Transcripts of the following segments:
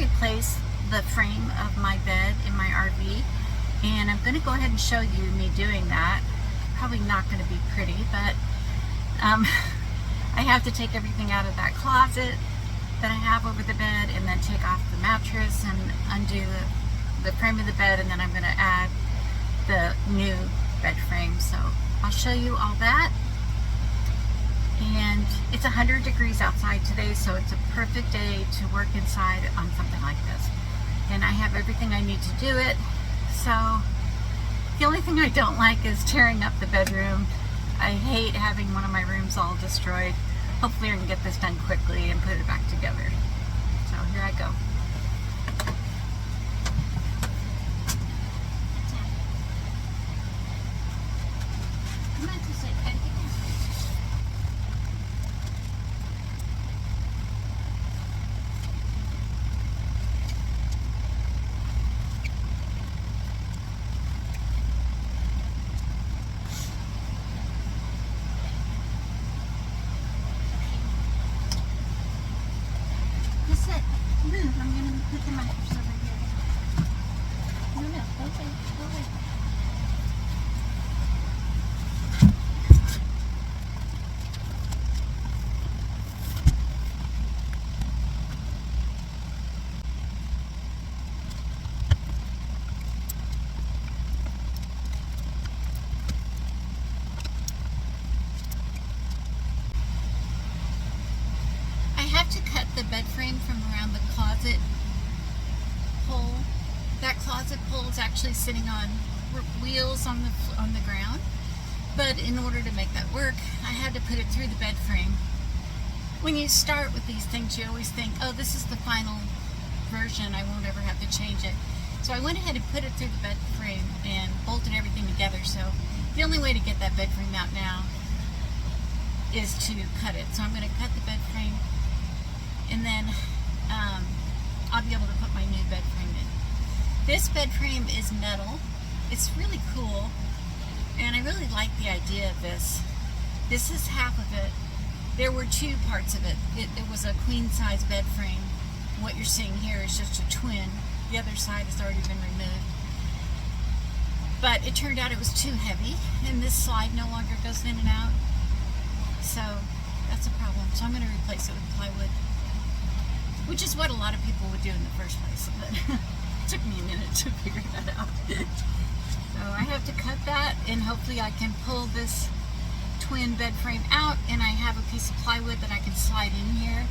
replace the frame of my bed in my RV, and I'm going to go ahead and show you me doing that. Probably not going to be pretty, but I have to take everything out of that closet that I have over the bed, and then take off the mattress and undo the frame of the bed, and then I'm going to add the new bed frame. So I'll show you all that. And it's 100 degrees outside today, so it's a perfect day to work inside on something like this. And I have everything I need to do it. So the only thing I don't like is tearing up the bedroom. I hate having one of my rooms all destroyed. Hopefully I can get this done quickly and put it back together. So here I go. Move, I'm going to put the mattress over here. No, go away, go away. I have to cut the bed frame from around the closet pole. That closet pole is actually sitting on wheels on the ground, but in order to make that work, I had to put it through the bed frame. When you start with these things, you always think, oh, this is the final version, I won't ever have to change it. So I went ahead and put it through the bed frame and bolted everything together. So the only way to get that bed frame out now is to cut it. So I'm going to cut the bed frame, and then I'll be able to put my new bed frame in. This bed frame is metal. It's really cool, and I really like the idea of this. This is half of it. There were two parts of it. It was a queen size bed frame. What you're seeing here is just a twin. The other side has already been removed. But it turned out it was too heavy, and this slide no longer goes in and out. So that's a problem. So I'm going to replace it with plywood, which is what a lot of people would do in the first place, but it took me a minute to figure that out. So I have to cut that, and hopefully I can pull this twin bed frame out, and I have a piece of plywood that I can slide in here.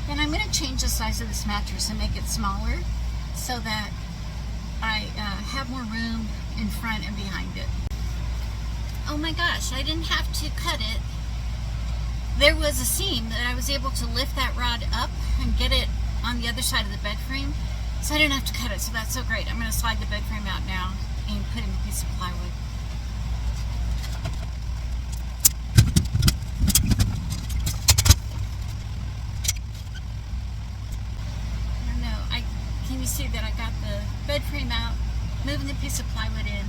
And I'm going to change the size of this mattress and make it smaller so that I have more room in front and behind it. Oh my gosh, I didn't have to cut it. There was a seam that I was able to lift that rod up and get it on the other side of the bed frame, so I didn't have to cut it. So that's so great. I'm going to slide the bed frame out now and put in a piece of plywood. I don't know. Can you see that I got the bed frame out, moving the piece of plywood in?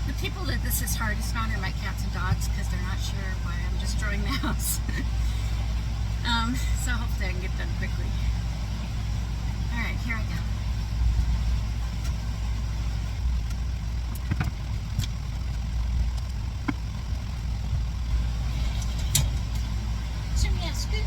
The people that this is hardest on are my cats and dogs, because they're not sure why I'm destroying the house. So hopefully I can get done quickly. Alright, here I go. Scoot. Scoot.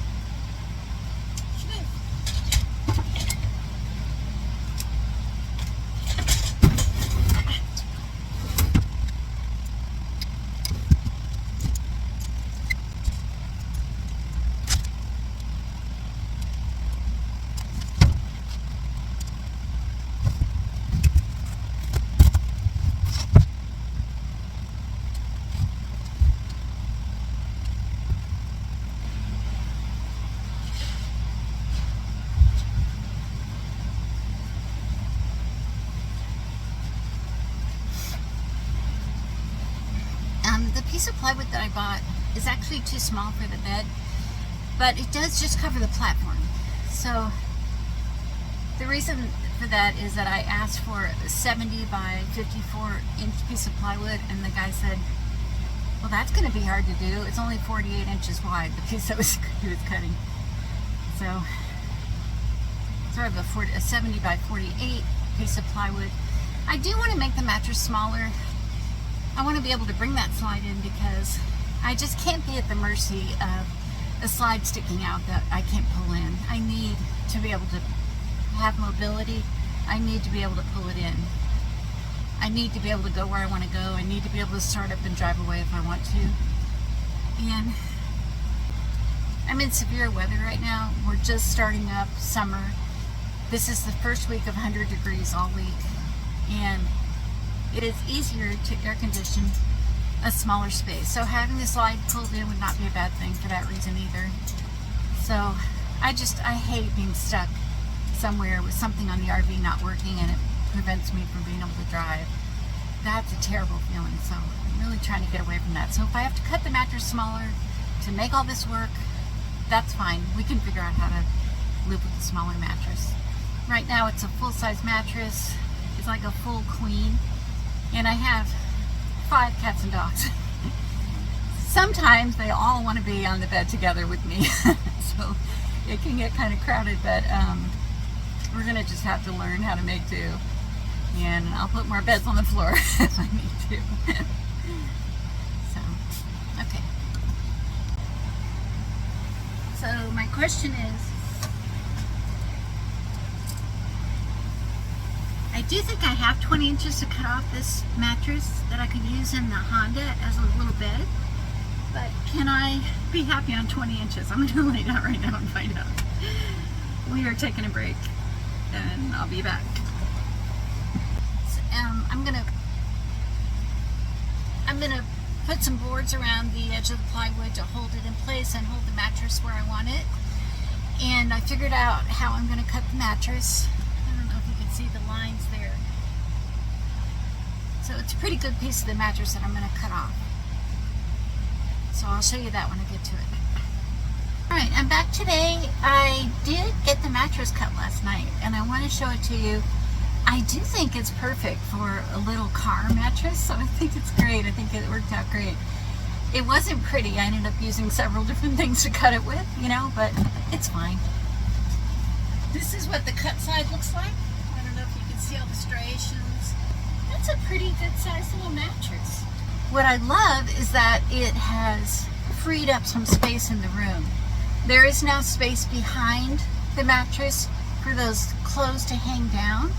The piece of plywood that I bought is actually too small for the bed, but it does just cover the platform. So the reason for that is that I asked for a 70 by 54 inch piece of plywood, and the guy said, well, that's going to be hard to do. It's only 48 inches wide, the piece that he was cutting. So sort of a 70 by 48 piece of plywood. I do want to make the mattress smaller. I want to be able to bring that slide in because I just can't be at the mercy of a slide sticking out that I can't pull in. I need to be able to have mobility. I need to be able to pull it in. I need to be able to go where I want to go. I need to be able to start up and drive away if I want to. And I'm in severe weather right now. We're just starting up summer. This is the first week of 100 degrees all week. And it is easier to air condition a smaller space. So having the slide pulled in would not be a bad thing for that reason either. So I hate being stuck somewhere with something on the RV not working and it prevents me from being able to drive. That's a terrible feeling. So I'm really trying to get away from that. So if I have to cut the mattress smaller to make all this work, that's fine. We can figure out how to live with a smaller mattress. Right now it's a full-size mattress. It's like a full queen. And I have 5 cats and dogs. Sometimes they all want to be on the bed together with me. So it can get kind of crowded, but we're going to just have to learn how to make do. And I'll put more beds on the floor if I need to. So, okay. So my question is, I do think I have 20 inches to cut off this mattress that I could use in the Honda as a little bed, but can I be happy on 20 inches? I'm going to lay down right now and find out. We are taking a break and I'll be back. So, I'm gonna put some boards around the edge of the plywood to hold it in place and hold the mattress where I want it. And I figured out how I'm gonna cut the mattress. I don't know if you can see the lines there. So it's a pretty good piece of the mattress that I'm gonna cut off. So I'll show you that when I get to it. Alright, I'm back today. I did get the mattress cut last night and I want to show it to you. I do think it's perfect for a little car mattress, so I think it's great. I think it worked out great. It wasn't pretty. I ended up using several different things to cut it with, you know, but it's fine. This is what the cut side looks like. I don't know if you can see all the striations. That's a pretty good sized little mattress. What I love is that it has freed up some space in the room. There is now space behind the mattress for those clothes to hang down.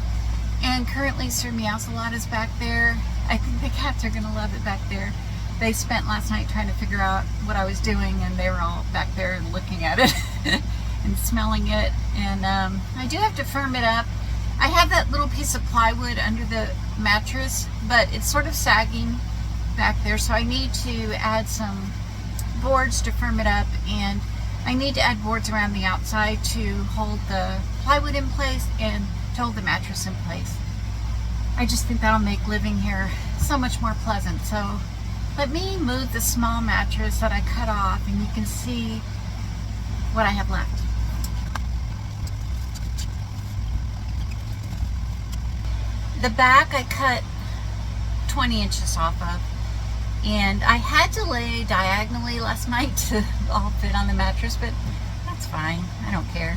And currently Sir Meowsalot is back there. I think the cats are going to love it back there. They spent last night trying to figure out what I was doing and they were all back there looking at it and smelling it. And I do have to firm it up. I have that little piece of plywood under the mattress, but it's sort of sagging back there, so I need to add some boards to firm it up, and I need to add boards around the outside to hold the plywood in place and to hold the mattress in place. I just think that'll make living here so much more pleasant. So let me move the small mattress that I cut off and you can see what I have left. The back I cut 20 inches off of, and I had to lay diagonally last night to all fit on the mattress, but that's fine. I don't care.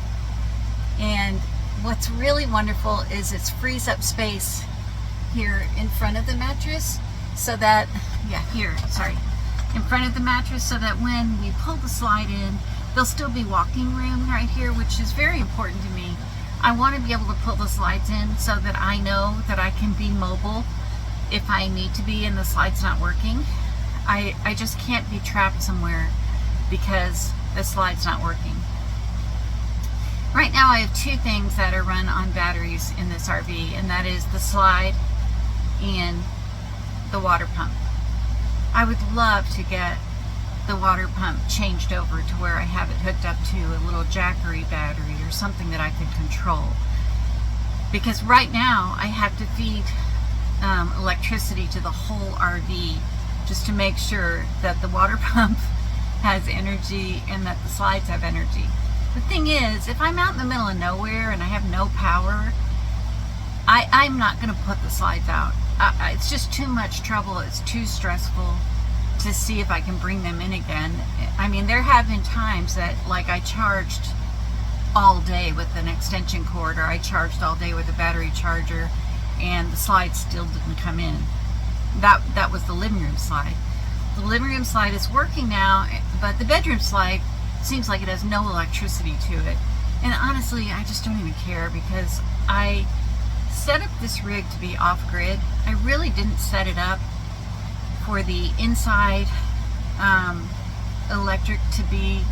And what's really wonderful is it frees up space here in front of the mattress so that, in front of the mattress, so that when we pull the slide in, there'll still be walking room right here, which is very important to me. I want to be able to pull the slides in so that I know that I can be mobile if I need to be and the slide's not working. I just can't be trapped somewhere because the slide's not working. Right now I have 2 things that are run on batteries in this RV, and that is the slide and the water pump. I would love to get the water pump changed over to where I have it hooked up to a little Jackery battery or something that I could control. Because right now I have to feed electricity to the whole RV just to make sure that the water pump has energy and that the slides have energy. The thing is, if I'm out in the middle of nowhere and I have no power, I'm not going to put the slides out. It's just too much trouble. It's too stressful to see if I can bring them in again. I mean, there have been times that, like, I charged all day with an extension cord, or I charged all day with a battery charger, and the slide still didn't come in. That was the living room slide. The living room slide is working now, but the bedroom slide seems like it has no electricity to it. And honestly, I just don't even care, because I set up this rig to be off-grid. I really didn't set it up for the inside electric to be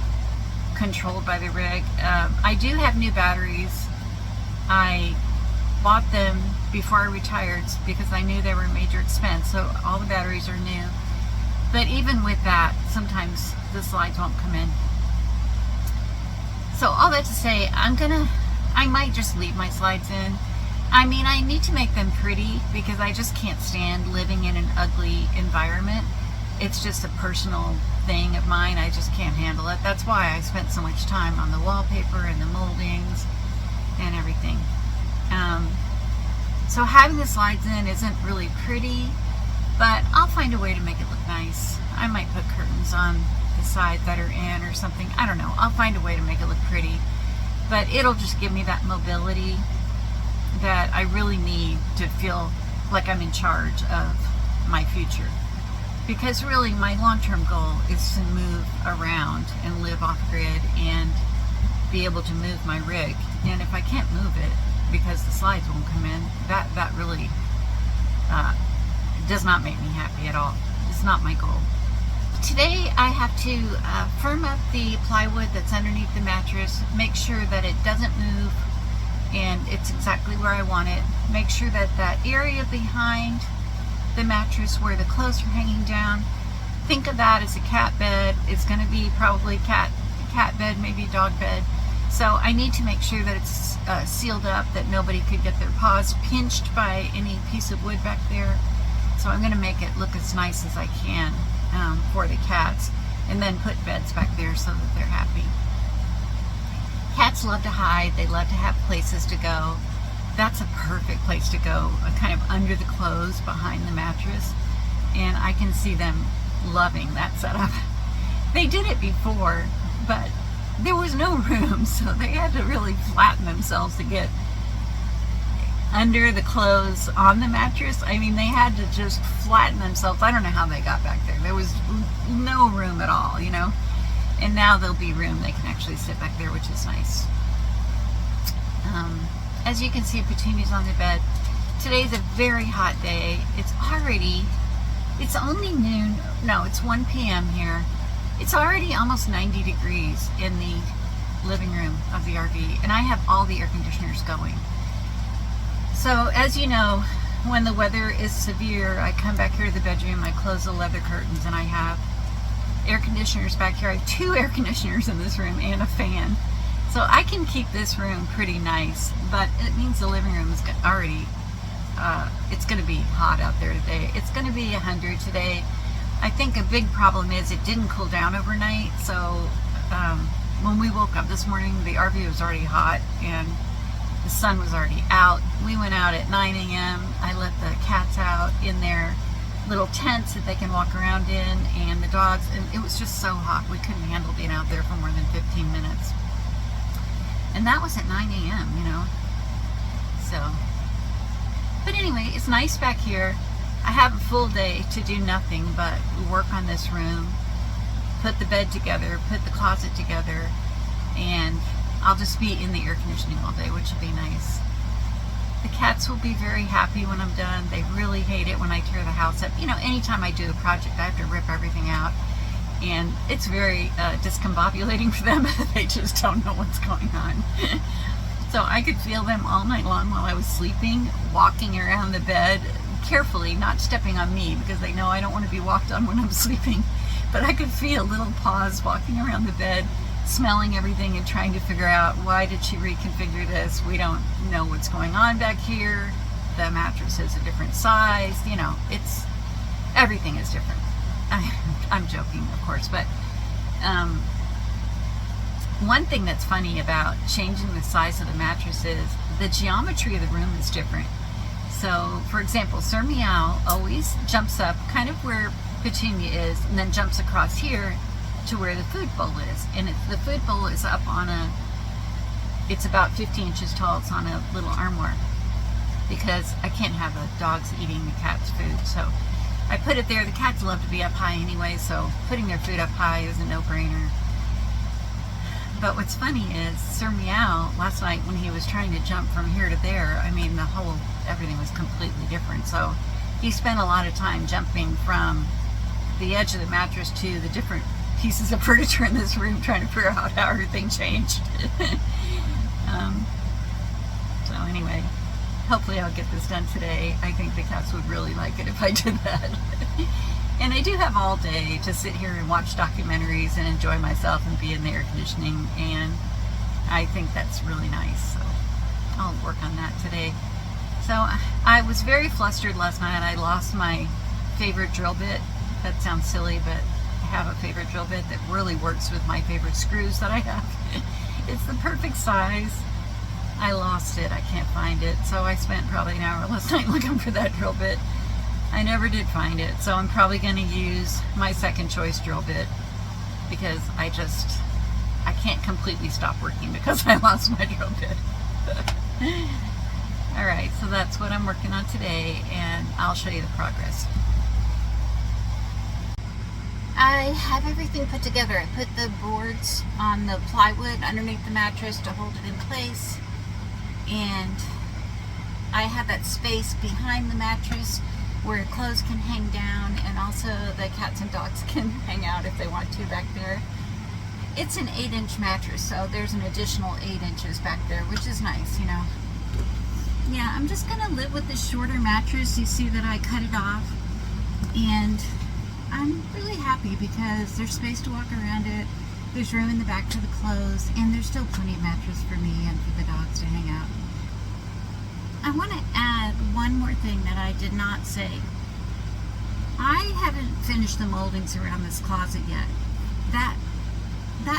controlled by the rig. I do have new batteries. I bought them before I retired because I knew they were a major expense, so all the batteries are new. But even with that, sometimes the slides won't come in. So all that to say, I might just leave my slides in. I mean, I need to make them pretty because I just can't stand living in an ugly environment. It's just a personal thing of mine. I just can't handle it. That's why I spent so much time on the wallpaper and the moldings and everything. So having the slides in isn't really pretty, but I'll find a way to make it look nice. I might put curtains on the side that are in or something. I don't know. I'll find a way to make it look pretty, but it'll just give me that mobility that I really need to feel like I'm in charge of my future. Because really my long-term goal is to move around and live off-grid and be able to move my rig. And if I can't move it because the slides won't come in, that really does not make me happy at all. It's not my goal. Today I have to firm up the plywood that's underneath the mattress, make sure that it doesn't move and it's exactly where I want it. Make sure that that area behind the mattress where the clothes are hanging down, think of that as a cat bed. It's going to be probably cat bed, maybe dog bed. So I need to make sure that it's sealed up, that nobody could get their paws pinched by any piece of wood back there. So I'm going to make it look as nice as I can for the cats, and then put beds back there so that they're happy. Cats love to hide. They love to have places to go. That's a perfect place to go, kind of under the clothes behind the mattress, and I can see them loving that setup. They did it before, but there was no room, so they had to really flatten themselves to get under the clothes on the mattress. I mean, they had to just flatten themselves. I don't know how they got back there. There was no room at all, you know, and now there'll be room. They can actually sit back there, which is nice. As you can see, Petunia's on the bed. Today's a very hot day. It's only noon. No, it's 1 p.m. here. It's already almost 90 degrees in the living room of the RV, and I have all the air conditioners going. So as you know, when the weather is severe, I come back here to the bedroom, I close the leather curtains, and I have air conditioners back here. I have 2 air conditioners in this room and a fan. So I can keep this room pretty nice, but it means the living room is already, it's going to be hot out there today. It's going to be 100 today. I think a big problem is it didn't cool down overnight, so when we woke up this morning, the RV was already hot and the sun was already out. We went out at 9 a.m. I let the cats out in their little tents that they can walk around in, and the dogs, and it was just so hot we couldn't handle being out there for more than 15 minutes. And that was at 9 a.m., you know. So, but anyway, it's nice back here. I have a full day to do nothing but work on this room, put the bed together, put the closet together, and I'll just be in the air conditioning all day, which will be nice. The cats will be very happy when I'm done. They really hate it when I tear the house up. You know, anytime I do a project, I have to rip everything out. And it's very discombobulating for them. They just don't know what's going on. So I could feel them all night long while I was sleeping, walking around the bed, carefully, not stepping on me, because they know I don't want to be walked on when I'm sleeping. But I could feel little paws walking around the bed, smelling everything and trying to figure out, why did she reconfigure this? We don't know what's going on back here. The mattress is a different size. You know, everything is different. I'm joking, of course, but one thing that's funny about changing the size of the mattress is the geometry of the room is different. So, for example, Sir Meow always jumps up kind of where Petunia is, and then jumps across here to where the food bowl is. And the food bowl is up on a It's about 50 inches tall. It's on a little armoire because I can't have the dogs eating the cat's food. So I put it there. The cats love to be up high anyway, so putting their food up high is a no-brainer. But what's funny is Sir Meow, last night when he was trying to jump from here to there, I mean, everything was completely different. So he spent a lot of time jumping from the edge of the mattress to the different pieces of furniture in this room, trying to figure out how everything changed. So anyway, hopefully I'll get this done today. I think the cats would really like it if I did that. And I do have all day to sit here and watch documentaries and enjoy myself and be in the air conditioning, and I think that's really nice. So I'll work on that today. So I was very flustered last night. I lost my favorite drill bit. That sounds silly, but I have a favorite drill bit that really works with my favorite screws that I have. It's the perfect size. I lost it. I can't find it. So I spent probably an hour last night looking for that drill bit. I never did find it. So I'm probably going to use my second choice drill bit because I can't completely stop working because I lost my drill bit. Alright, so that's what I'm working on today, and I'll show you the progress. I have everything put together. I put the boards on the plywood underneath the mattress to hold it in place, and I have that space behind the mattress where clothes can hang down, and also the cats and dogs can hang out if they want to back there. It's an 8-inch mattress, so there's an additional 8 inches back there, which is nice, you know. Yeah, I'm just gonna live with this shorter mattress. You see that I cut it off, and I'm really happy because there's space to walk around it. There's room in the back for the clothes, and there's still plenty of mattress for me and for the dogs to hang out. I want to add one more thing that I did not say. I haven't finished the moldings around this closet yet. That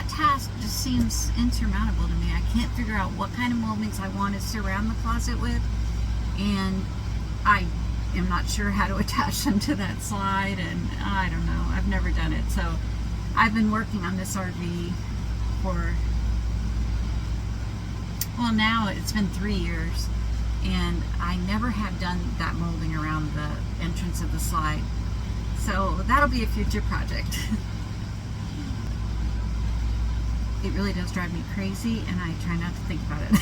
task just seems insurmountable to me. I can't figure out what kind of moldings I want to surround the closet with, and I am not sure how to attach them to that slide, and I don't know. I've never done it. So I've been working on this RV for, well, now it's been 3 years, and I never have done that molding around the entrance of the slide. So that'll be a future project. It really does drive me crazy, and I try not to think about it.